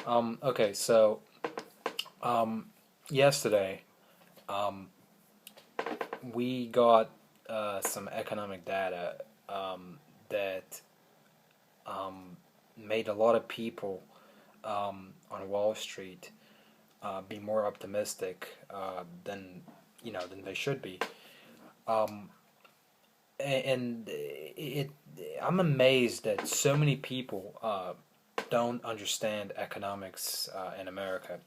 Okay, so yesterday um, we got some economic data that made a lot of people on Wall Street be more optimistic than they should be. Um, and I'm amazed that so many people don't understand economics in America.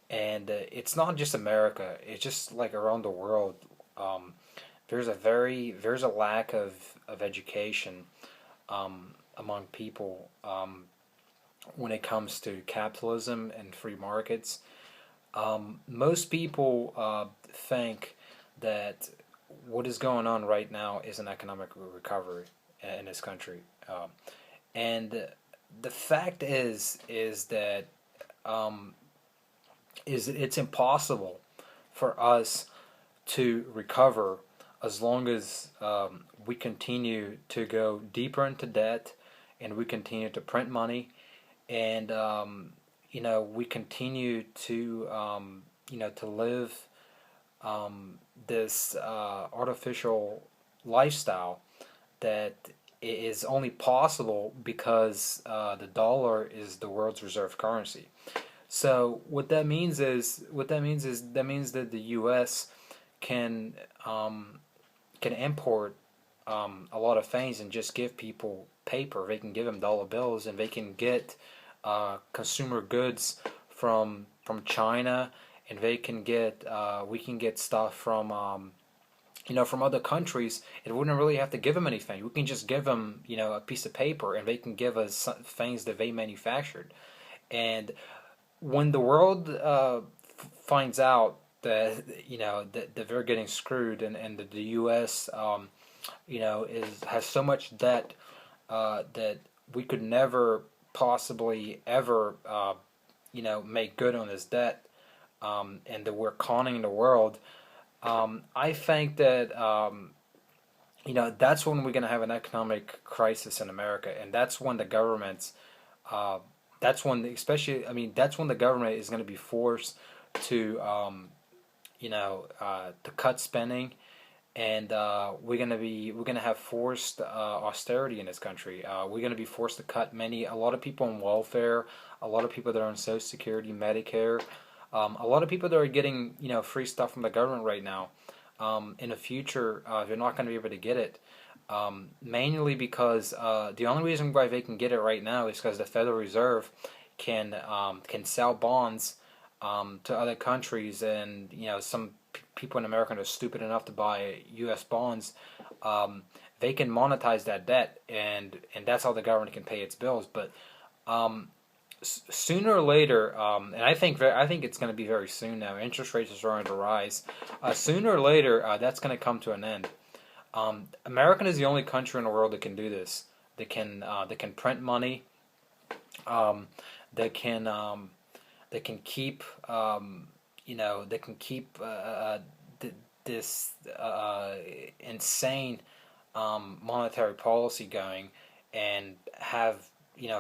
And it's not just America; it's just like around the world. Um, there's a lack of education among people when it comes to capitalism and free markets. Most people think that what is going on right now is an economic recovery in this country, and the fact is that um, it's impossible for us to recover as long as we continue to go deeper into debt and we continue to print money and we continue to to live this artificial lifestyle that is only possible because the dollar is the world's reserve currency. So that means that the U.S. can can import a lot of things and just give people paper. They can give them dollar bills, and they can get consumer goods from China, and they can get we can get stuff from from other countries. It wouldn't really have to give them anything. We can just give them a piece of paper, and they can give us things that they manufactured. And when the world finds out that that they're getting screwed, and that the U.S. Is has so much debt that we could never possibly ever make good on this debt, and that we're conning the world. I think that that's when we're going to have an economic crisis in America, and that's when the governments uh, that's when especially that's when the government is going to be forced to to cut spending, and we're gonna have forced austerity in this country. We're gonna be forced to cut a lot of people on welfare, a lot of people that are on Social Security, Medicare, a lot of people that are getting free stuff from the government right now. In the future, they're not going to be able to get it. Mainly because the only reason why they can get it right now is because the Federal Reserve can sell bonds to other countries, and some people in America are stupid enough to buy U.S. bonds. They can monetize that debt, and that's how the government can pay its bills. But sooner or later, and I think it's going to be very soon now. Interest rates are starting to rise. Sooner or later, that's going to come to an end. America is the only country in the world that can do this. They can print money. Um, they can they can keep they can keep this insane monetary policy going, and have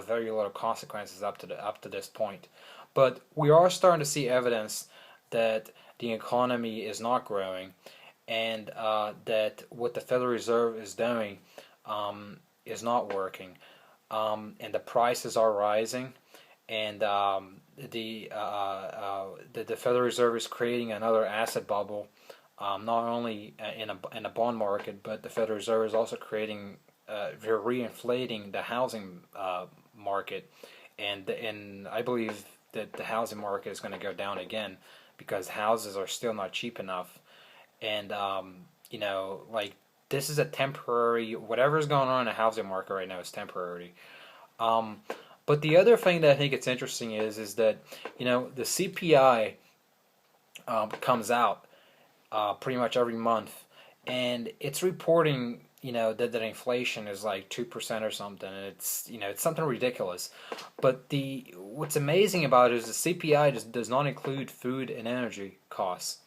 very little consequences up to this point. But we are starting to see evidence that the economy is not growing, and that what the Federal Reserve is doing is not working, and the prices are rising, and the Federal Reserve is creating another asset bubble, not only in a bond market, but the Federal Reserve is also creating they're reinflating the housing market, and I believe that the housing market is going to go down again because houses are still not cheap enough, and like this is a temporary whatever's going on in the housing market right now is temporary. Um, but the other thing that I think it's interesting is that the CPI comes out pretty much every month, and it's reporting that inflation is like 2% or something, and it's something ridiculous. But the what's amazing about it is the CPI does not include food and energy costs.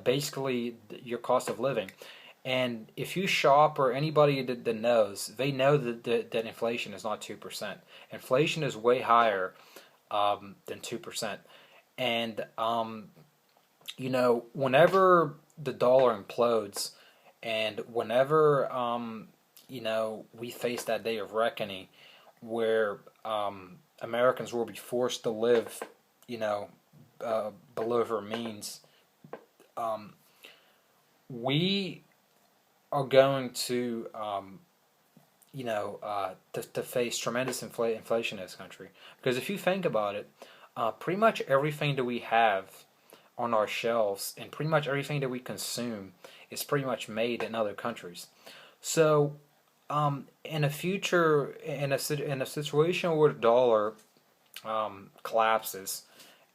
Basically your cost of living. And if you shop, or anybody that knows, they know that inflation is not 2%. Inflation is way higher, than 2%. And whenever the dollar implodes, and whenever we face that day of reckoning, where Americans will be forced to live, you know, below their means, um, we are going to to face tremendous inflation in this country. Because if you think about it, pretty much everything that we have on our shelves and pretty much everything that we consume is pretty much made in other countries. So, in a future, in a situation where the dollar collapses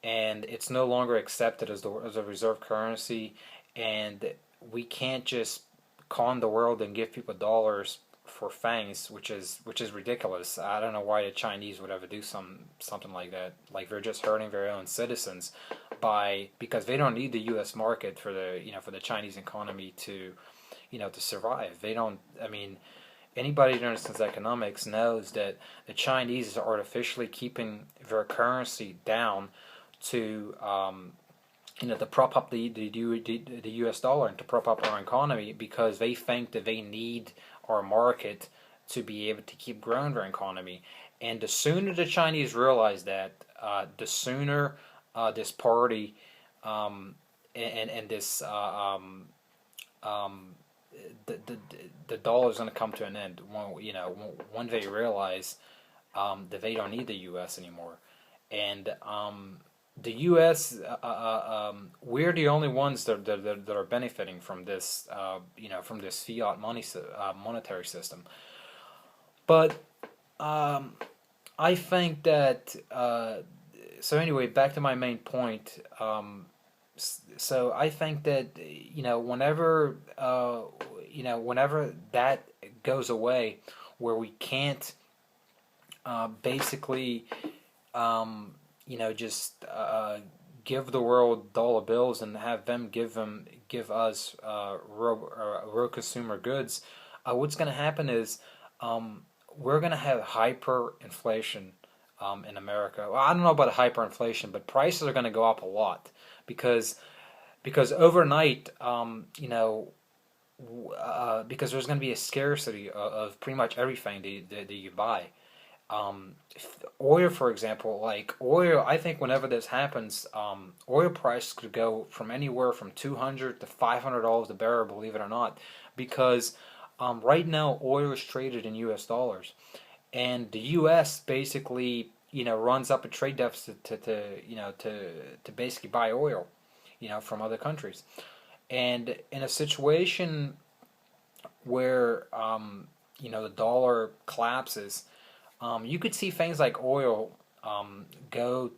and it's no longer accepted as a reserve currency, and we can't just con the world and give people dollars for fangs, which is ridiculous. I don't know why the Chinese would ever do something like that. Like, they're just hurting their own citizens because they don't need the U.S. market for the Chinese economy to survive. They don't. I mean, anybody who understands economics knows that the Chinese are artificially keeping their currency down to to prop up the U.S. dollar and to prop up our economy, because they think that they need our market to be able to keep growing their economy. And the sooner the Chinese realize that, the sooner this party and this the dollar is going to come to an end. When they realize that they don't need the U.S. anymore, and the U.S. We're the only ones that are benefiting from this, from this fiat monetary system. But I think that. So anyway, back to my main point. So I think that whenever that goes away, where we can't basically just give the world dollar bills and have them give us real consumer goods, what's going to happen is we're going to have hyperinflation in America. Well, I don't know about hyperinflation, but prices are going to go up a lot because overnight, because there's going to be a scarcity of pretty much everything that you buy. Oil, for example, like oil, I think whenever this happens, oil prices could go from anywhere from $200 to $500 a barrel, believe it or not, because right now oil is traded in U.S. dollars, and the U.S. basically runs up a trade deficit to basically buy oil, from other countries, and in a situation where the dollar collapses. You could see things like oil go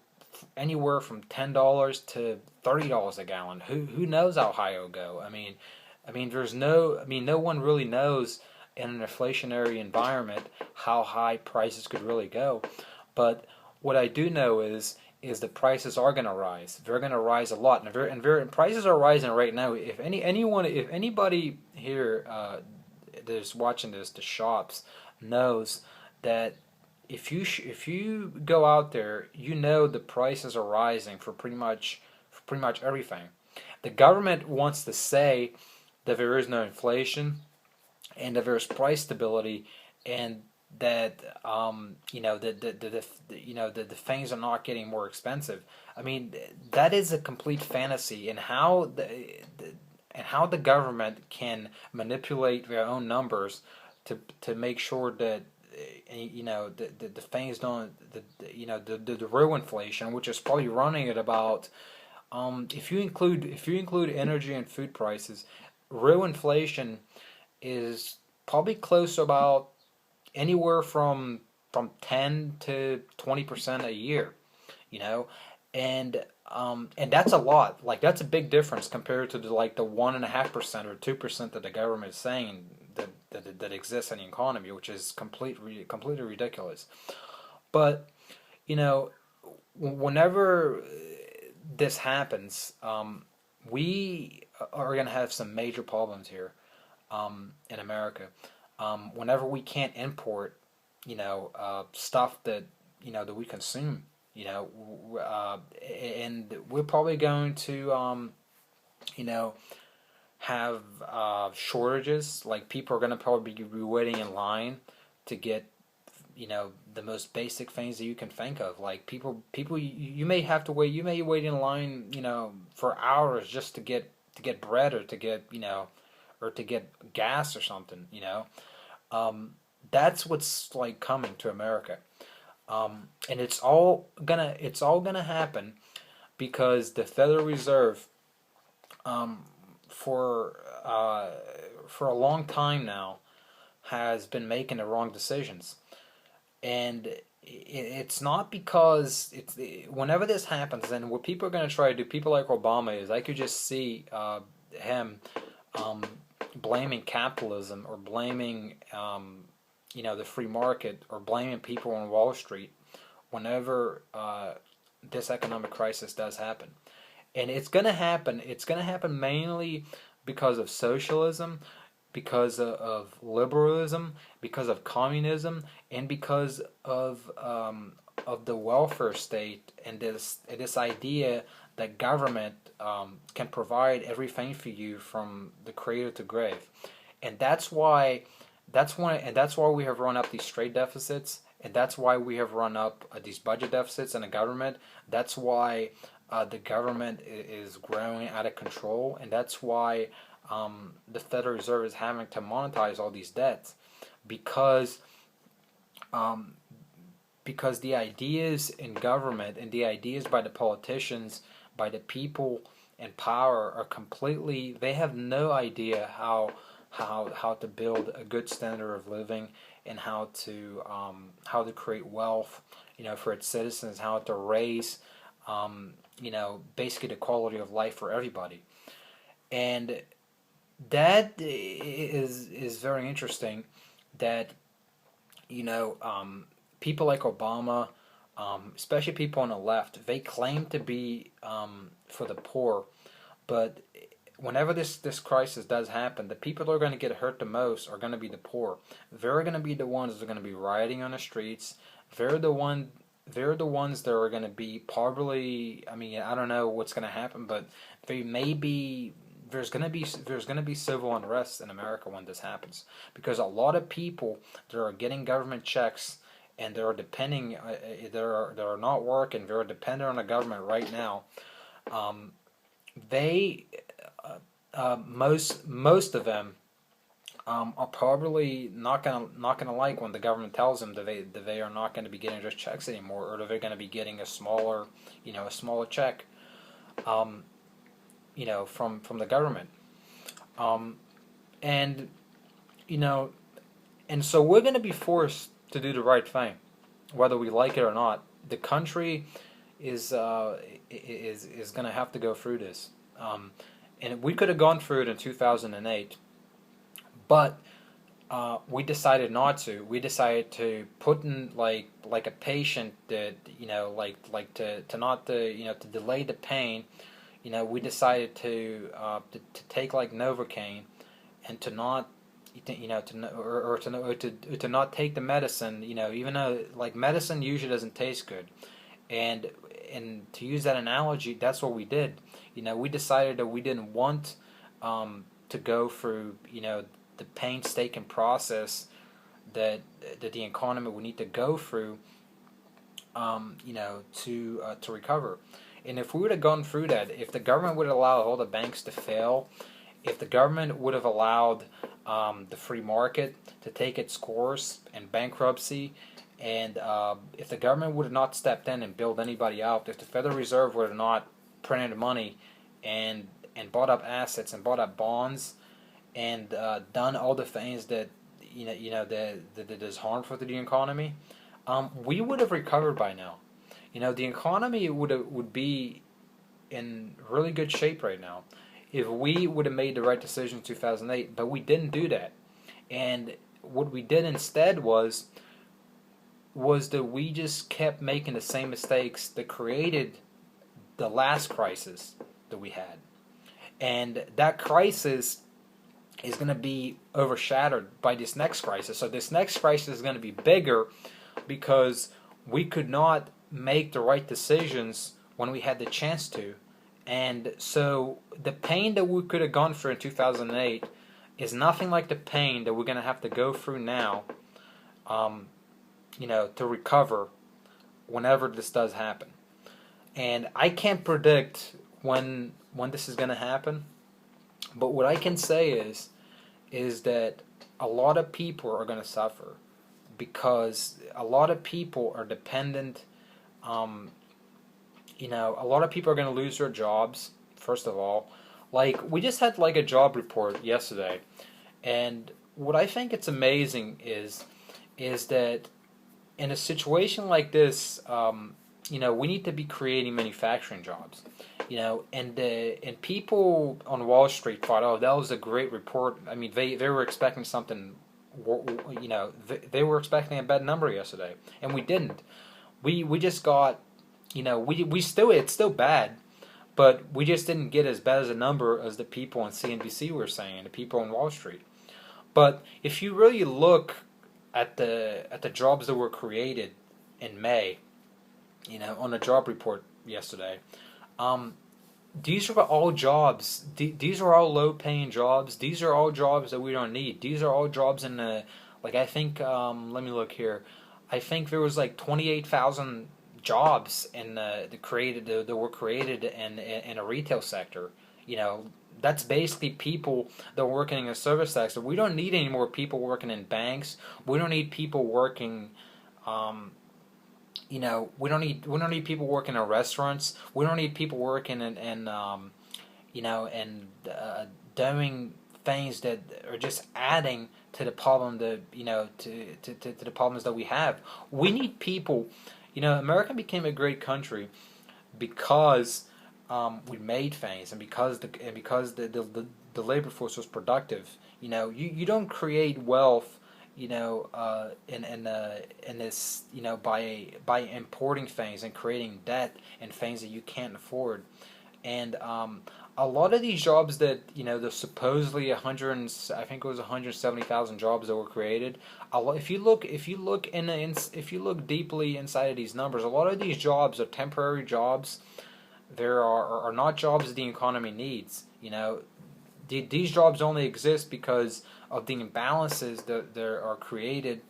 anywhere from $10 to $30 a gallon. Who knows how high it'll go? No one really knows in an inflationary environment how high prices could really go. But what I do know is the prices are going to rise. They're going to rise a lot, and prices are rising right now. If anybody here that is watching this, the shops, knows that if you go out there, the prices are rising for pretty much everything. The government wants to say that there is no inflation and that there's price stability, and that the things are not getting more expensive. I mean, that is a complete fantasy, and how the government can manipulate their own numbers to make sure that the things don't the real inflation, which is probably running at about if you include energy and food prices, real inflation is probably close to about anywhere from 10 to 20% a year, and that's a lot. Like, that's a big difference compared to the 1.5% or 2% that the government is saying that exists in the economy, which is completely ridiculous. But whenever this happens, we are going to have some major problems here in America. Whenever we can't import, stuff that that we consume, And we're probably going to, you know, have shortages. Like people are going to probably be waiting in line to get, the most basic things that you can think of. Like people, you may have to wait. You may wait in line, for hours just to get bread or to get, or to get gas or something. That's what's like coming to America. And it's all gonna happen because the Federal Reserve, um, for for a long time now, has been making the wrong decisions, and it's not because it's whenever this happens, and what people are going to try to do, people like Obama, is I could just see him um, blaming capitalism or blaming the free market or blaming people on Wall Street whenever this economic crisis does happen. And it's going to happen. It's going to happen mainly because of socialism, because of liberalism, because of communism, and because of the welfare state and this idea that government can provide everything for you from the cradle to grave. And that's why we have run up these trade deficits, and that's why we have run up these budget deficits in the government. That's why the government is growing out of control, and that's why the Federal Reserve is having to monetize all these debts, because um, because the ideas in government and the ideas by the politicians, by the people in power, are completely, they have no idea how to build a good standard of living, and how to create wealth, for its citizens, how to raise, basically the quality of life for everybody. And that is very interesting. That people like Obama, especially people on the left, they claim to be for the poor, but whenever this crisis does happen, the people that are going to get hurt the most are going to be the poor. They're going to be the ones that are going to be rioting on the streets. They're the one. They're the ones that are going to be probably. I mean, I don't know what's going to happen, but they may be. There's going to be civil unrest in America when this happens, because a lot of people that are getting government checks and they're depending, they're not working, they're dependent on the government right now. They most of them are probably not gonna like when the government tells them that they are not going to be getting just checks anymore, or that they're going to be getting a smaller check, from the government, um, and you know, and so we're going to be forced to do the right thing, whether we like it or not. The country is going to have to go through this, and we could have gone through it in 2008, but we decided not to. We decided to put in like a patient that to not to delay the pain. We decided to take like Novocaine, and to not to not take the medicine. Even though like medicine usually doesn't taste good, and to use that analogy, that's what we did. We decided that we didn't want to go through the painstaking process that the economy would need to go through, to recover. And if we would have gone through that, if the government would have allowed all the banks to fail, if the government would have allowed the free market to take its course in bankruptcy, and if the government would have not stepped in and bailed anybody out, if the Federal Reserve would have not printed money and bought up assets and bought up bonds, and done all the things that that is harmful to the economy, we would have recovered by now. The economy would be in really good shape right now if we would have made the right decision in 2008. But we didn't do that, and what we did instead was that we just kept making the same mistakes that created the last crisis that we had, and that crisis is going to be overshadowed by this next crisis. So this next crisis is going to be bigger because we could not make the right decisions when we had the chance to. And so the pain that we could have gone through in 2008 is nothing like the pain that we're going to have to go through now, um, to recover whenever this does happen. And I can't predict when this is going to happen, but what I can say is that a lot of people are going to suffer because a lot of people are dependent. A lot of people are going to lose their jobs. First of all, like we just had like a job report yesterday, and what I think it's amazing is that in a situation like this, we need to be creating manufacturing jobs, and people on Wall Street thought, oh, that was a great report. I mean, they were expecting something, they were expecting a bad number yesterday, and we didn't. We just got, we still, it's still bad, but we just didn't get as bad as a number as the people on CNBC were saying, the people on Wall Street. But if you really look at the jobs that were created in May, on the job report yesterday, these are all jobs. These are all low-paying jobs. These are all jobs that we don't need. These are all jobs in the, like I think, let me look here. I think there was like 28,000 jobs that were created in a retail sector. That's basically people that are working in a service sector. We don't need any more people working in banks. We don't need people working. We don't need people working in restaurants. We don't need people working doing things that are just adding to the problem to the problems that we have. We need people. America became a great country because we made things, and because the labor force was productive. You don't create wealth, in this, by importing things and creating debt and things that you can't afford. And a lot of these jobs that, the supposedly 100, I think it was 170,000 jobs that were created. If you look deeply inside of these numbers, a lot of these jobs are temporary jobs. There are not jobs that the economy needs. These jobs only exist because of the imbalances that are created,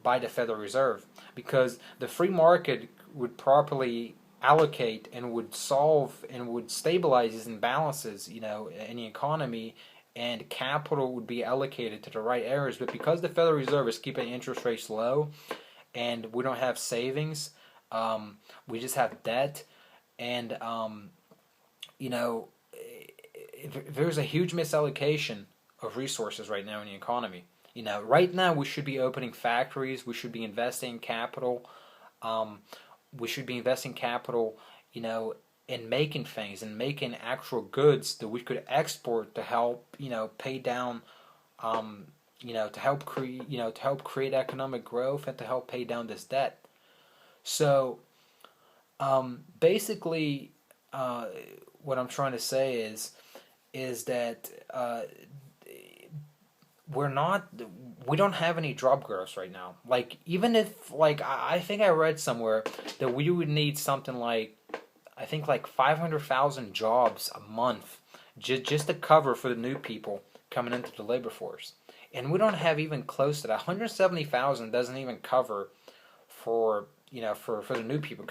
by the Federal Reserve. Because the free market would properly allocate and would solve and would stabilize these imbalances, in the economy, and capital would be allocated to the right areas. But because the Federal Reserve is keeping interest rates low, and we don't have savings, we just have debt, and there's a huge misallocation of resources right now in the economy. Right now we should be opening factories. We should be investing in capital. We should be investing capital, in making things and making actual goods that we could export to help, pay down, to help create economic growth and to help pay down this debt. So, basically, what I'm trying to say is that we don't have any job growth right now. Like, even if, like, I think I read somewhere that we would need something like, I think like 500,000 jobs a month just to cover for the new people coming into the labor force. And we don't have even close to that. 170,000 doesn't even cover for, for the new people